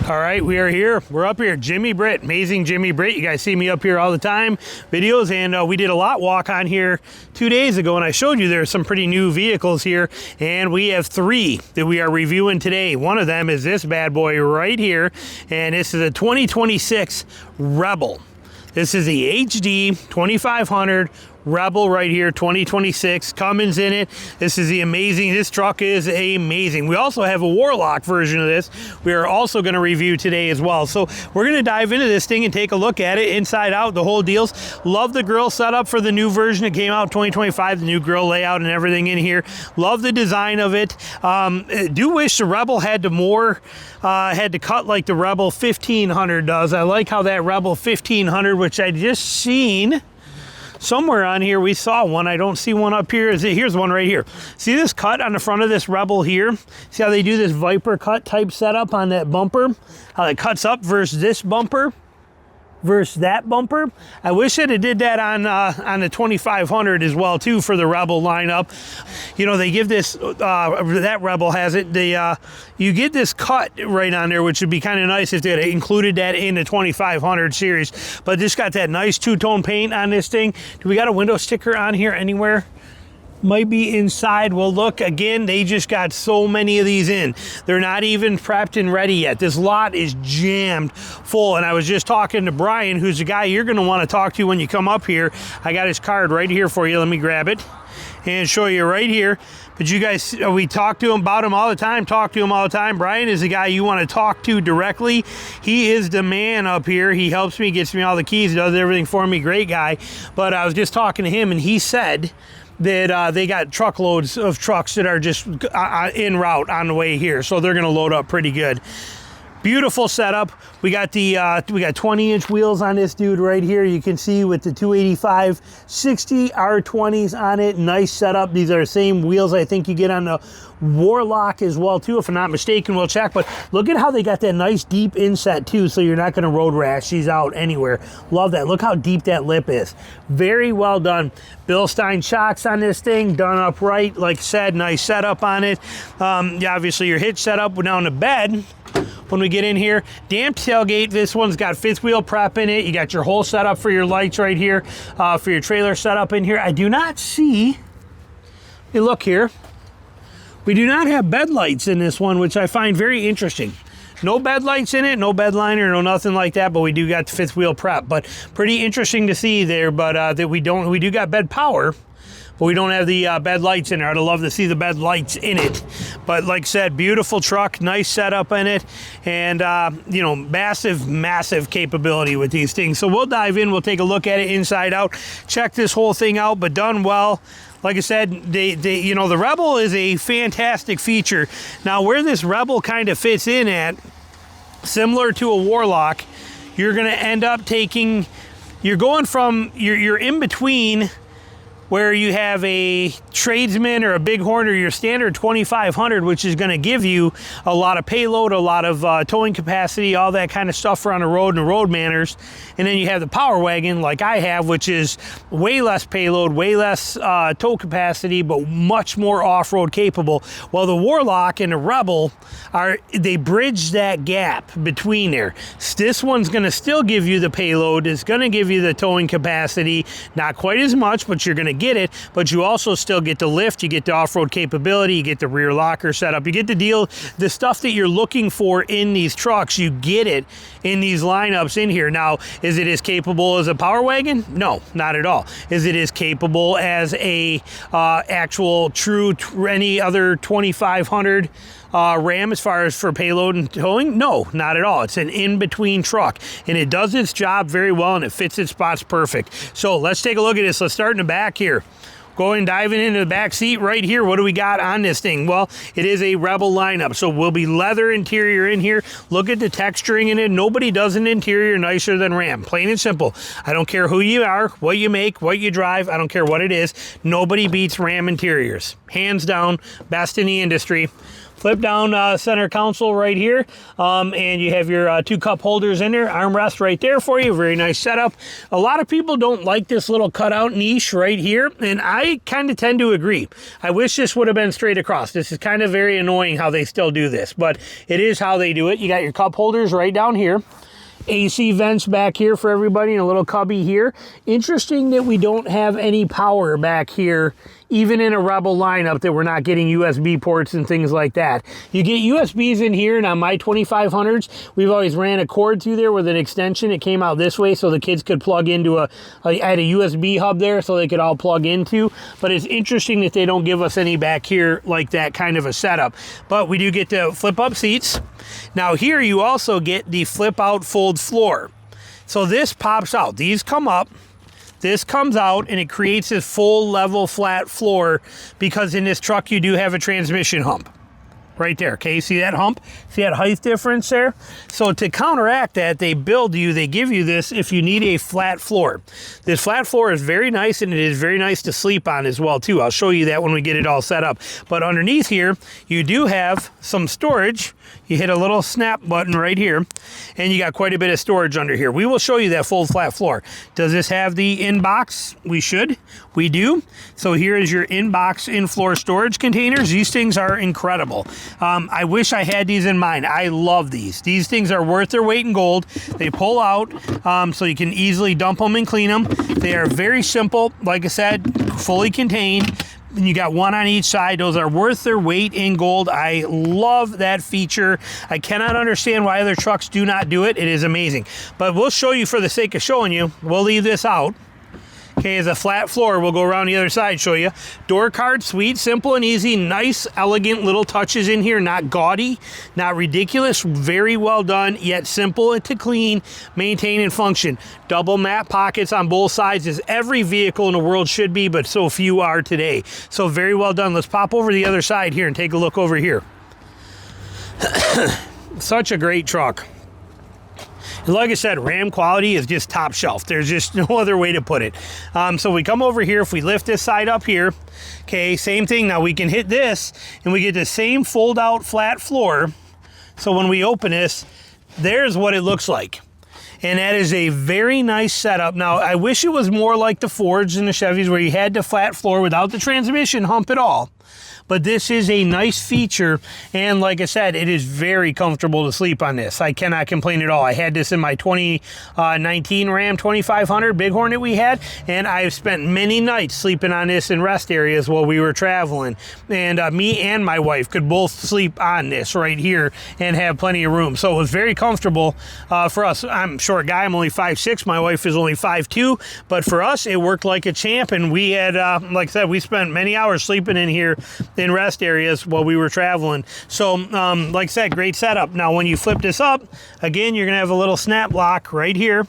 All right, we are here. We're up here. Jimmy Britt, amazing Jimmy Britt. You guys see me up here all the time, videos, and we did a lot walk on here 2 days ago, and I showed you there's some pretty new vehicles here, and we have 3 that we are reviewing today. One of them is this bad boy right here, and this is a 2026 Rebel. This is the HD 2500 Rebel right here, 2026. Cummins in it. This is this truck is amazing. We also have a Warlock version of this we are also going to review today as well. So we're going to dive into this thing and take a look at it inside out, the whole deals. Love the grill setup for the new version that came out 2025, the new grill layout and everything in here. Love the design of it. Do wish the Rebel had to cut like the Rebel 1500 does. I like how that Rebel 1500, which I just seen somewhere on here, we saw one. I don't see one up here. Here's one right here. See this cut on the front of this Rebel here? See how they do this Viper cut type setup on that bumper? How it cuts up versus this bumper versus that bumper. I wish that it did that on the 2500 as well too for the Rebel lineup. You know, they give this that Rebel has it. You get this cut right on there, which would be kind of nice if they had included that in the 2500 series. But this got that nice two-tone paint on this thing. Do we got a window sticker on here anywhere? Might be inside. Well, look, again, they just got so many of these in. They're not even prepped and ready yet. This lot is jammed full. And I was just talking to Brian, who's the guy you're going to want to talk to when you come up here. I got his card right here for you. Let me grab it and show you right here. But you guys, we talk to him about him all the time, Brian is the guy you want to talk to directly. He is the man up here. He helps me, gets me all the keys, does everything for me. Great guy. But I was just talking to him, and he said that they got truckloads of trucks that are just en route on the way here. So they're going to load up pretty good. Beautiful setup. We got 20-inch wheels on this dude right here. You can see with the 285 60 R20s on it. Nice setup. These are the same wheels I think you get on the Warlock as well too, if I'm not mistaken. We'll check. But look at how they got that nice deep inset too, so you're not going to road rash these out anywhere. Love that. Look how deep that lip is. Very well done. Bilstein shocks on this thing, done upright. Like I said, nice setup on it. Yeah, obviously your hitch setup down the bed. When we get in here, damped tailgate. This one's got fifth wheel prep in it. You got your whole setup for your lights right here, for your trailer setup in here. I do not see, hey, look here. We do not have bed lights in this one, which I find very interesting. No bed lights in it, no bed liner, no nothing like that, but we do got the fifth wheel prep. But pretty interesting to see there, but that we do got bed power, but we don't have the bed lights in there. I'd love to see the bed lights in it. But like I said, beautiful truck, nice setup in it, and you know, massive capability with these things. So we'll dive in, we'll take a look at it inside out, check this whole thing out, but done well. Like I said, you know, the Rebel is a fantastic feature. Now, where this Rebel kind of fits in at, similar to a Warlock, you're going to end up you're going from, you're in between where you have a Tradesman or a Bighorn or your standard 2500, which is going to give you a lot of payload, a lot of towing capacity, all that kind of stuff for on the road and the road manners. And then you have the Power Wagon like I have, which is way less payload, way less tow capacity, but much more off-road capable. Well, the Warlock and the Rebel they bridge that gap between there. This one's going to still give you the payload. It's going to give you the towing capacity, not quite as much, but you're going to get it. But you also still get the lift, you get the off-road capability, you get the rear locker setup, you get the stuff that you're looking for in these trucks. You get it in these lineups in here. Now, is it as capable as a Power Wagon? No, not at all. Is it as capable as a actual true any other 2500 Ram as far as for payload and towing? No, not at all. It's an in-between truck, and it does its job very well, and it fits its spots perfect. So let's take a look at this. Let's start in the back here. Going diving into the back seat right here. What do we got on this thing? Well, it is a Rebel lineup, so we'll be leather interior in here. Look at the texturing in it. Nobody does an interior nicer than Ram. Plain and simple. I don't care who you are, what you make, what you drive. I don't care what it is. Nobody beats Ram interiors. Hands down, best in the industry. Flip down center console right here, and you have your 2 cup holders in there, armrest right there for you. Very nice setup. A lot of people don't like this little cutout niche right here, and I kind of tend to agree. I wish this would have been straight across. This is kind of very annoying how they still do this, but it is how they do it. You got your cup holders right down here. AC vents back here for everybody, and a little cubby here. Interesting that we don't have any power back here, even in a Rebel lineup, that we're not getting USB ports and things like that. You get USBs in here, and on my 2500s, we've always ran a cord through there with an extension. It came out this way so the kids could plug into I had a USB hub there so they could all plug into. But it's interesting that they don't give us any back here like that kind of a setup. But we do get the flip up seats. Now here you also get the flip out fold floor. So this pops out. These come up. This comes out, and it creates this full level flat floor, because in this truck you do have a transmission hump. Right there, okay? See that hump? See that height difference there? So to counteract that, they give you this if you need a flat floor. This flat floor is very nice, and it is very nice to sleep on as well, too. I'll show you that when we get it all set up. But underneath here, you do have some storage. You hit a little snap button right here, and you got quite a bit of storage under here. We will show you that full flat floor. Does this have the in-box? We should. We do. So here is your in-box, in-floor storage containers. These things are incredible. I wish I had these in mine. I love these. These things are worth their weight in gold. They pull out, so you can easily dump them and clean them. They are very simple. Like I said, fully contained. And you got one on each side. Those are worth their weight in gold. I love that feature. I cannot understand why other trucks do not do it. It is amazing. But we'll show you for the sake of showing you. We'll leave this out. Okay, as a flat floor, we'll go around the other side, show you. Door card, sweet, simple and easy. Nice, elegant little touches in here. Not gaudy, not ridiculous. Very well done, yet simple to clean, maintain, and function. Double mat pockets on both sides, as every vehicle in the world should be, but so few are today. So very well done. Let's pop over the other side here and take a look over here. Such a great truck. Like I said, Ram quality is just top shelf. There's just no other way to put it. So we come over here. If we lift this side up here, okay, same thing. Now we can hit this, and we get the same fold-out flat floor. So when we open this, there's what it looks like. And that is a very nice setup. Now, I wish it was more like the Fords and the Chevys, where you had the flat floor without the transmission hump at all. But this is a nice feature, and like I said, it is very comfortable to sleep on this. I cannot complain at all. I had this in my 2019 Ram 2500 Bighorn that we had, and I've spent many nights sleeping on this in rest areas while we were traveling. And me and my wife could both sleep on this right here and have plenty of room. So it was very comfortable for us. I'm a short guy. I'm only 5'6". My wife is only 5'2", but for us, it worked like a champ, and we had, like I said, we spent many hours sleeping in here in rest areas while we were traveling. So like I said, great setup. Now when you flip this up, again, you're gonna have a little snap lock right here.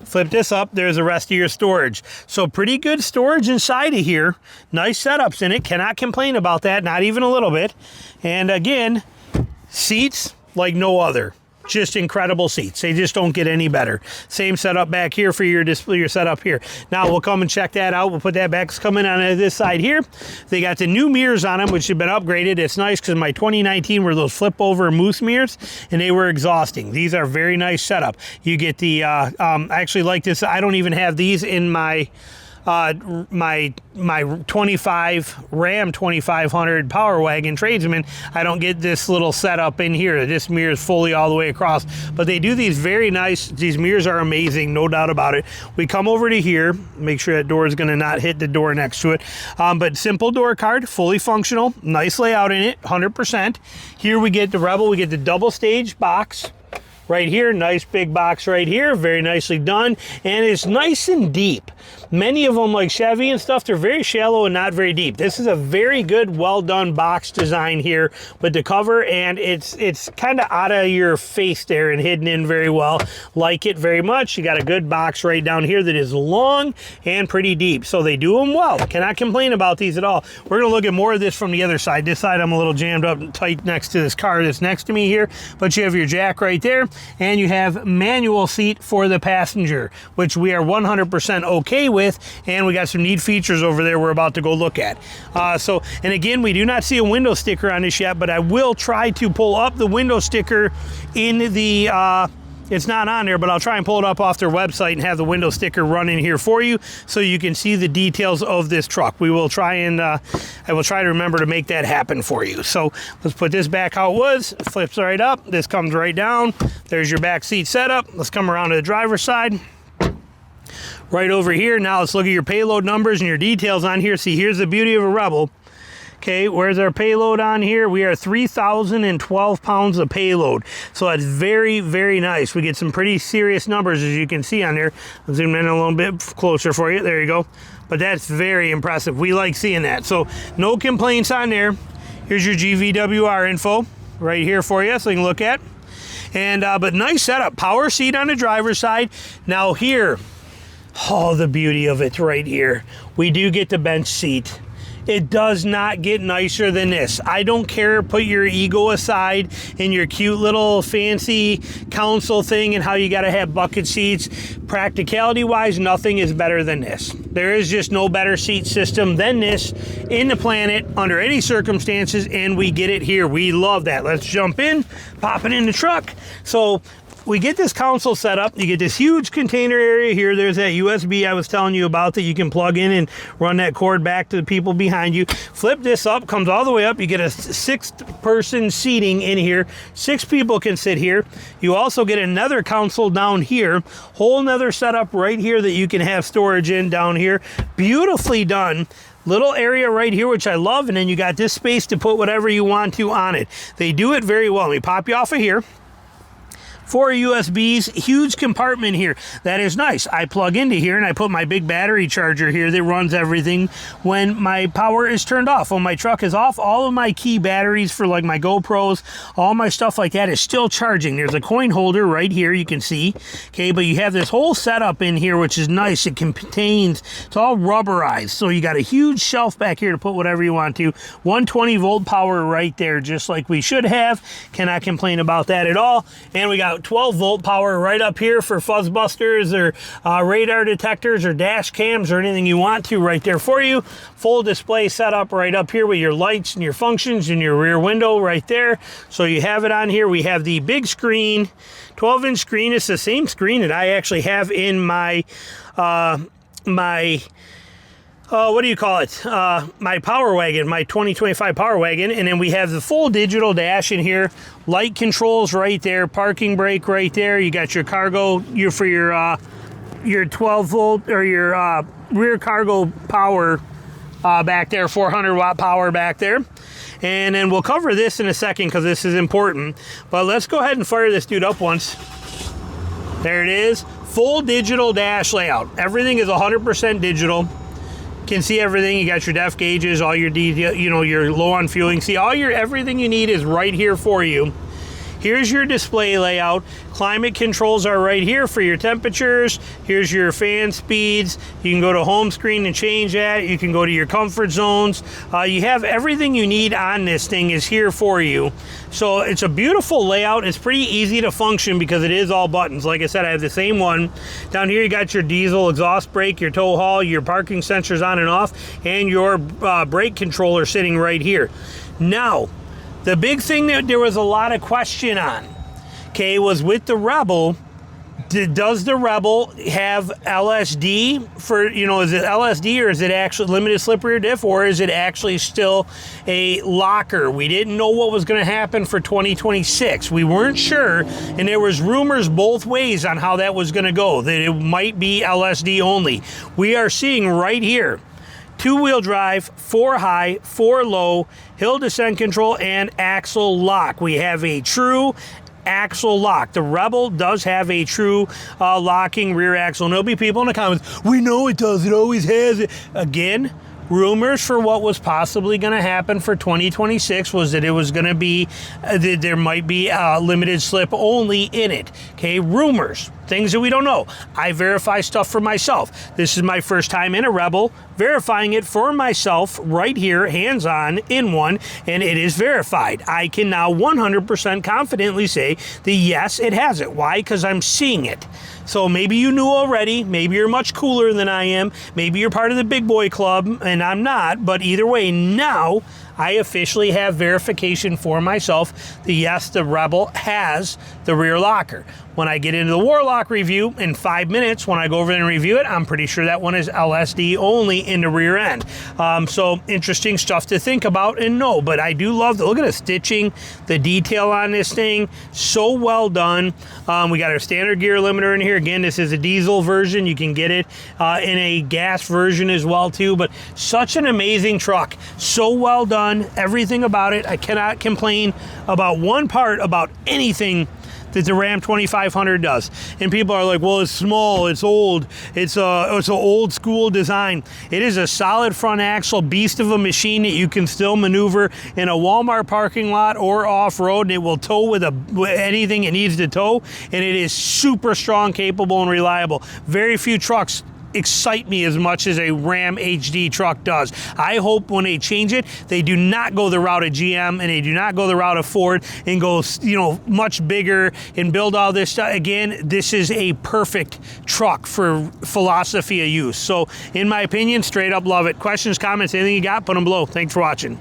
Flip this up, there's the rest of your storage. So pretty good storage inside of here. Nice setups in it, cannot complain about that, not even a little bit. And again, seats like no other. Just incredible seats. They just don't get any better. Same setup back here for your display, your setup here. Now we'll come and check that out. We'll put that back. It's coming on this side here. They got the new mirrors on them, which have been upgraded. It's nice because my 2019 were those flip over moose mirrors, and they were exhausting. These are very nice setup. You get the, I actually like this. I don't even have these in my my 25 Ram 2500 Power Wagon Tradesman. I don't get this little setup in here. This mirror is fully all the way across, but they do these very nice. These mirrors are amazing, no doubt about it. We come over to here, make sure that door is going to not hit the door next to it, but simple door card, fully functional, nice layout in it, 100%. Here we get the Rebel, we get the double stage box right here, nice big box right here, very nicely done, and it's nice and deep. Many of them, like Chevy and stuff, they're very shallow and not very deep. This is a very good, well done box design here with the cover, and it's kind of out of your face there and hidden in very well. Like it very much. You got a good box right down here that is long and pretty deep, so they do them well. Cannot complain about these at all. We're gonna look at more of this from the other side. This side I'm a little jammed up and tight next to this car that's next to me here, but you have your jack right there. and you have manual seat for the passenger, which we are 100% okay with, and we got some neat features over there we're about to go look at. And again, we do not see a window sticker on this yet, but I will try to pull up the window sticker in the it's not on there, but I'll try and pull it up off their website and have the window sticker run in here for you so you can see the details of this truck. We will try and, I will try to remember to make that happen for you. So let's put this back how it was. It flips right up. This comes right down. There's your back seat setup. Let's come around to the driver's side. Right over here. Now let's look at your payload numbers and your details on here. See, here's the beauty of a Rebel. Okay, where's our payload on here? We are 3,012 pounds of payload. So that's very, very nice. We get some pretty serious numbers, as you can see on there. I'll zoom in a little bit closer for you. There you go. But that's very impressive. We like seeing that. So no complaints on there. Here's your GVWR info right here for you so you can look at. And but nice setup. Power seat on the driver's side. Now here, oh, the beauty of it right here. We do get the bench seat. It does not get nicer than this. I don't care, put your ego aside and your cute little fancy council thing and how you gotta have bucket seats. Practicality wise, nothing is better than this. There is just no better seat system than this in the planet under any circumstances, and we get it here. We love that. Let's jump in, pop it in the truck. So we get this console set up. You get this huge container area here. There's that USB I was telling you about that you can plug in and run that cord back to the people behind you. Flip this up, comes all the way up. You get a 6-person seating in here. 6 people can sit here. You also get another console down here. Whole nother setup right here that you can have storage in down here. Beautifully done. Little area right here, which I love, and then you got this space to put whatever you want to on it. They do it very well. Let me pop you off of here. 4 USBs, huge compartment here. That is nice. I plug into here and I put my big battery charger here that runs everything when my power is turned off. When my truck is off, all of my key batteries for like my GoPros, all my stuff like that is still charging. There's a coin holder right here, you can see. Okay, but you have this whole setup in here, which is nice. It contains, it's all rubberized. So you got a huge shelf back here to put whatever you want to. 120 volt power right there, just like we should have. Cannot complain about that at all. And we got 12 volt power right up here for fuzzbusters or radar detectors or dash cams or anything you want to right there for you. Full display setup right up here with your lights and your functions and your rear window right there. So you have it on here. We have the big screen, 12-inch screen. It's the same screen that I actually have in my what do you call it? My Power Wagon, my 2025 Power Wagon. And then we have the full digital dash in here. Light controls right there. Parking brake right there. You got your cargo for your 12 volt or your rear cargo power back there. 400 watt power back there. And then we'll cover this in a second because this is important. But let's go ahead and fire this dude up once. There it is. Full digital dash layout. Everything is 100% digital. Can see everything. You got your depth gauges, all your detail, you know, you're low on fueling. See, everything you need is right here for you. Here's your display layout. Climate controls are right here for your temperatures. Here's your fan speeds. You can go to home screen and change that. You can go to your comfort zones. You have everything you need on this thing is here for you. So it's a beautiful layout. It's pretty easy to function because it is all buttons. Like I said, I have the same one. Down here you got your diesel exhaust brake, your tow haul, your parking sensors on and off, and your brake controller sitting right here. Now, the big thing that there was a lot of question on, okay, was with the Rebel. Does the Rebel have LSD for, you know, is it LSD or is it actually limited slip rear diff or is it actually still a locker? We didn't know what was going to happen for 2026. We weren't sure, and there was rumors both ways on how that was going to go, that it might be LSD only. We are seeing right here, 2-wheel drive, 4 high, 4 low, hill descent control, and axle lock. We have a true axle lock. The Rebel does have a true locking rear axle. And there'll be people in the comments, we know it does, it always has it. Again, rumors for what was possibly going to happen for 2026 was that it was going to be, that there might be limited slip only in it. Okay, rumors. things that we don't know. I verify stuff for myself. This is my first time in a Rebel, verifying it for myself right here, hands-on in one, and it is verified. I can now 100% confidently say that yes, it has it. Why? Because I'm seeing it. So maybe you knew already, maybe you're much cooler than I am, maybe you're part of the big boy club and I'm not, but either way, now I officially have verification for myself that yes, the Rebel has the rear locker. When I get into the Warlock review in 5 minutes, when I go over there and review it, I'm pretty sure that one is LSD only in the rear end. So interesting stuff to think about and know, but I do love look at the stitching, the detail on this thing, so well done. We got our standard gear limiter in here. Again, this is a diesel version. You can get it in a gas version as well too, but such an amazing truck. So well done, everything about it. I cannot complain about one part about anything that the Ram 2500 does. And people are like, well, it's small, it's old, it's an old school design. It is a solid front axle beast of a machine that you can still maneuver in a Walmart parking lot or off-road, and it will tow with anything it needs to tow, and it is super strong, capable, and reliable. Very few trucks excite me as much as a Ram HD truck does. I hope when they change it, they do not go the route of GM and they do not go the route of Ford and go, much bigger and build all this stuff. Again, this is a perfect truck for philosophy of use. So in my opinion, straight up love it. Questions, comments, anything you got, put them below. Thanks for watching.